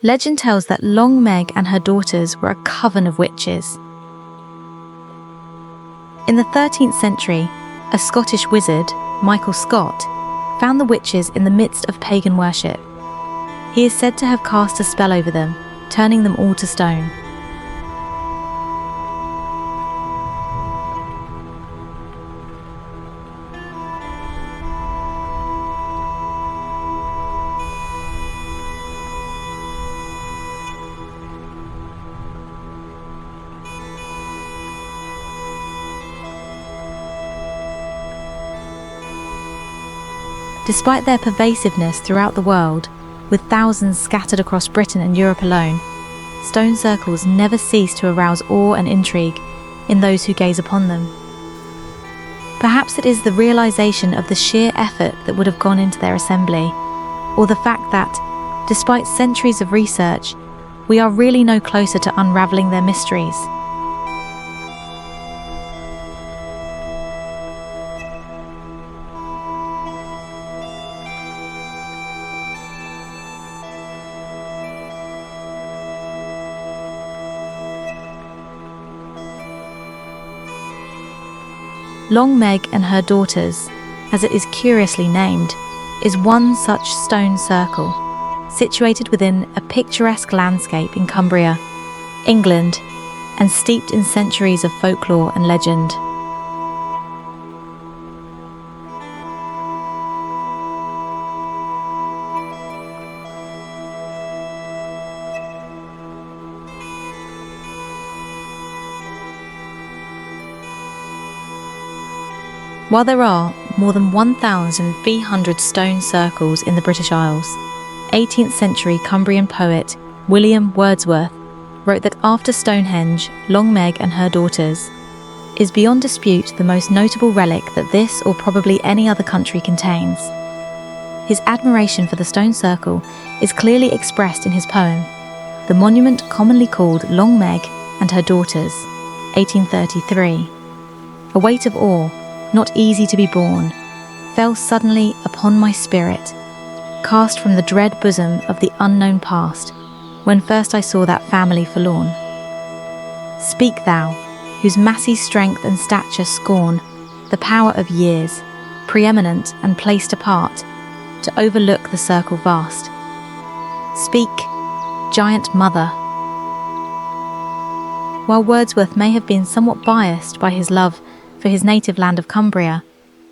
Legend tells that Long Meg and her daughters were a coven of witches. In the 13th century, a Scottish wizard, Michael Scott, found the witches in the midst of pagan worship. He is said to have cast a spell over them, turning them all to stone. Despite their pervasiveness throughout the world, with thousands scattered across Britain and Europe alone, stone circles never cease to arouse awe and intrigue in those who gaze upon them. Perhaps it is the realization of the sheer effort that would have gone into their assembly, or the fact that, despite centuries of research, we are really no closer to unraveling their mysteries. Long Meg and Her Daughters, as it is curiously named, is one such stone circle, situated within a picturesque landscape in Cumbria, England, and steeped in centuries of folklore and legend. While there are more than 1,300 stone circles in the British Isles, 18th century Cumbrian poet William Wordsworth wrote that after Stonehenge, Long Meg and Her Daughters is beyond dispute the most notable relic that this or probably any other country contains. His admiration for the stone circle is clearly expressed in his poem, the monument commonly called Long Meg and Her Daughters, 1833. A weight of awe, not easy to be borne, fell suddenly upon my spirit, cast from the dread bosom of the unknown past, when first I saw that family forlorn. Speak thou, whose massy strength and stature scorn the power of years, preeminent and placed apart, to overlook the circle vast. Speak, giant mother. While Wordsworth may have been somewhat biased by his love for his native land of Cumbria,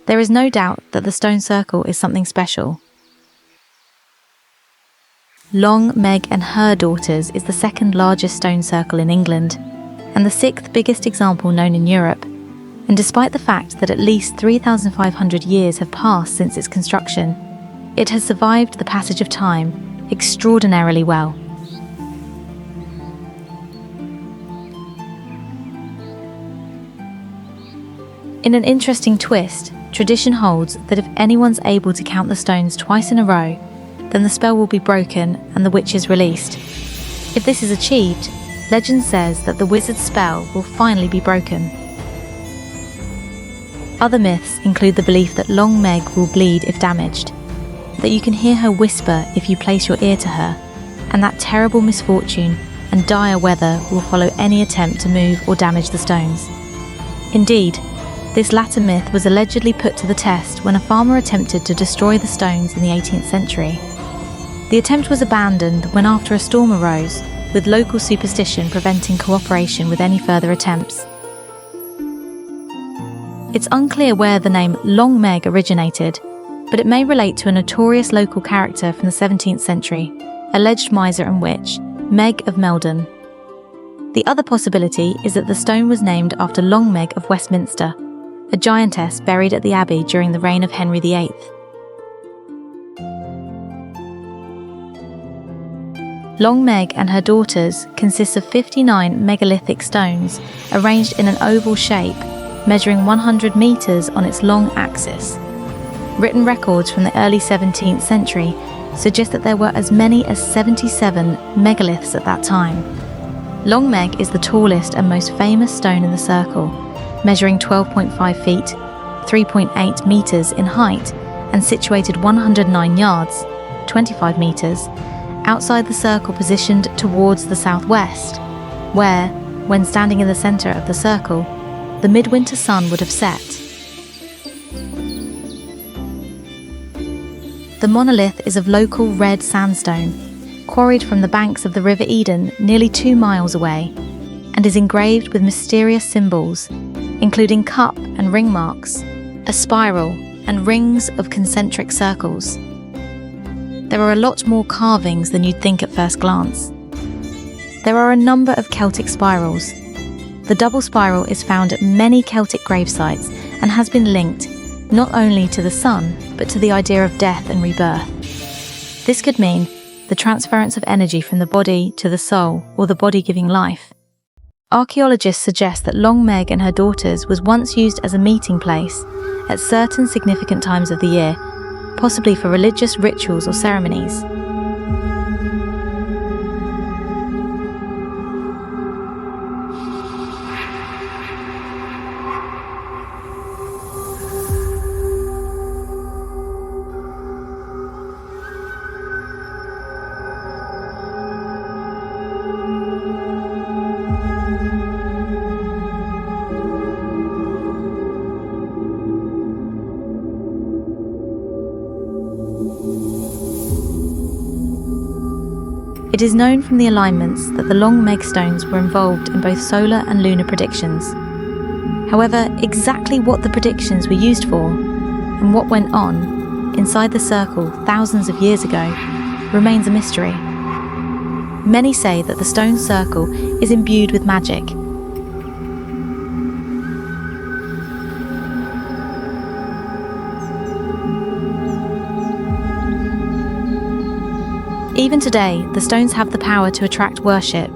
there is no doubt that the stone circle is something special. Long Meg and Her Daughters is the second largest stone circle in England, and the sixth biggest example known in Europe, and despite the fact that at least 3,500 years have passed since its construction, it has survived the passage of time extraordinarily well. In an interesting twist, tradition holds that if anyone's able to count the stones twice in a row, then the spell will be broken and the witch is released. If this is achieved, legend says that the wizard's spell will finally be broken. Other myths include the belief that Long Meg will bleed if damaged, that you can hear her whisper if you place your ear to her, and that terrible misfortune and dire weather will follow any attempt to move or damage the stones. Indeed, this latter myth was allegedly put to the test when a farmer attempted to destroy the stones in the 18th century. The attempt was abandoned when after a storm arose, with local superstition preventing cooperation with any further attempts. It's unclear where the name Long Meg originated, but it may relate to a notorious local character from the 17th century, alleged miser and witch, Meg of Meldon. The other possibility is that the stone was named after Long Meg of Westminster, a giantess buried at the abbey during the reign of Henry VIII. Long Meg and Her Daughters consists of 59 megalithic stones arranged in an oval shape, measuring 100 metres on its long axis. Written records from the early 17th century suggest that there were as many as 77 megaliths at that time. Long Meg is the tallest and most famous stone in the circle, measuring 12.5 feet, 3.8 metres in height, and situated 109 yards, 25 metres, outside the circle positioned towards the southwest, where, when standing in the centre of the circle, the midwinter sun would have set. The monolith is of local red sandstone, quarried from the banks of the River Eden nearly 2 miles away, and is engraved with mysterious symbols, including cup and ring marks, a spiral, and rings of concentric circles. There are a lot more carvings than you'd think at first glance. There are a number of Celtic spirals. The double spiral is found at many Celtic gravesites and has been linked not only to the sun, but to the idea of death and rebirth. This could mean the transference of energy from the body to the soul, or the body giving life. Archaeologists suggest that Long Meg and Her Daughters was once used as a meeting place at certain significant times of the year, possibly for religious rituals or ceremonies. It is known from the alignments that the Long Meg stones were involved in both solar and lunar predictions. However, exactly what the predictions were used for, and what went on inside the circle thousands of years ago, remains a mystery. Many say that the stone circle is imbued with magic. Even today, the stones have the power to attract worship.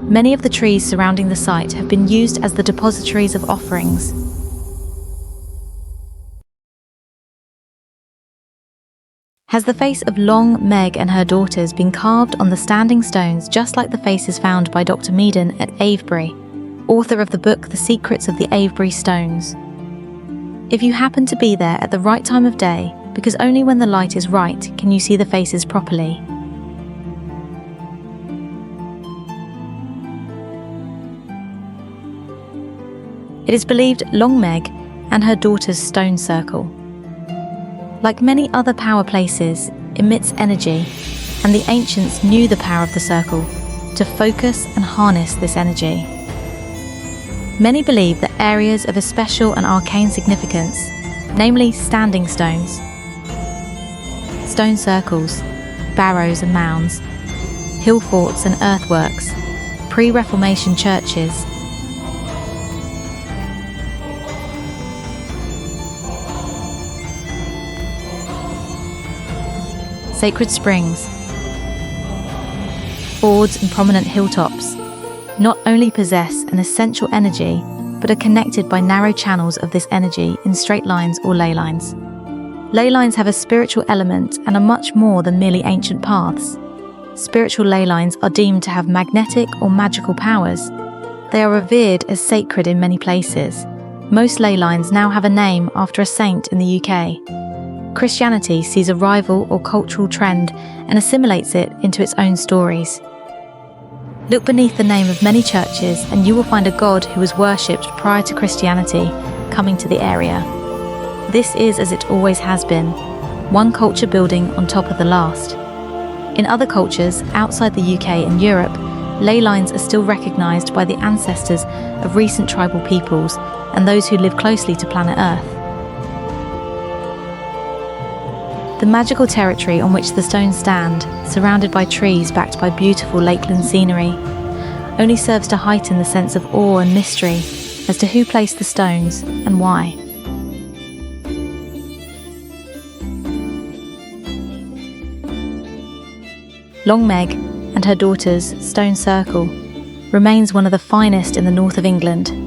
Many of the trees surrounding the site have been used as the depositories of offerings. Has the face of Long Meg and Her Daughters been carved on the standing stones just like the faces found by Dr. Meaden at Avebury, author of the book The Secrets of the Avebury Stones? If you happen to be there at the right time of day, because only when the light is right can you see the faces properly. It is believed Long Meg and Her Daughters' stone circle, like many other power places, emits energy, and the ancients knew the power of the circle to focus and harness this energy. Many believe that areas of a special and arcane significance, namely standing stones, stone circles, barrows and mounds, hill forts and earthworks, pre-Reformation churches, sacred springs, fords and prominent hilltops not only possess an essential energy, but are connected by narrow channels of this energy in straight lines or ley lines. Ley lines have a spiritual element and are much more than merely ancient paths. Spiritual ley lines are deemed to have magnetic or magical powers. They are revered as sacred in many places. Most ley lines now have a name after a saint in the UK. Christianity sees a rival or cultural trend and assimilates it into its own stories. Look beneath the name of many churches and you will find a god who was worshipped prior to Christianity coming to the area. This is as it always has been, one culture building on top of the last. In other cultures outside the UK and Europe, ley lines are still recognised by the ancestors of recent tribal peoples and those who live closely to planet Earth. The magical territory on which the stones stand, surrounded by trees backed by beautiful lakeland scenery, only serves to heighten the sense of awe and mystery as to who placed the stones and why. Long Meg and Her Daughters' stone circle remains one of the finest in the north of England.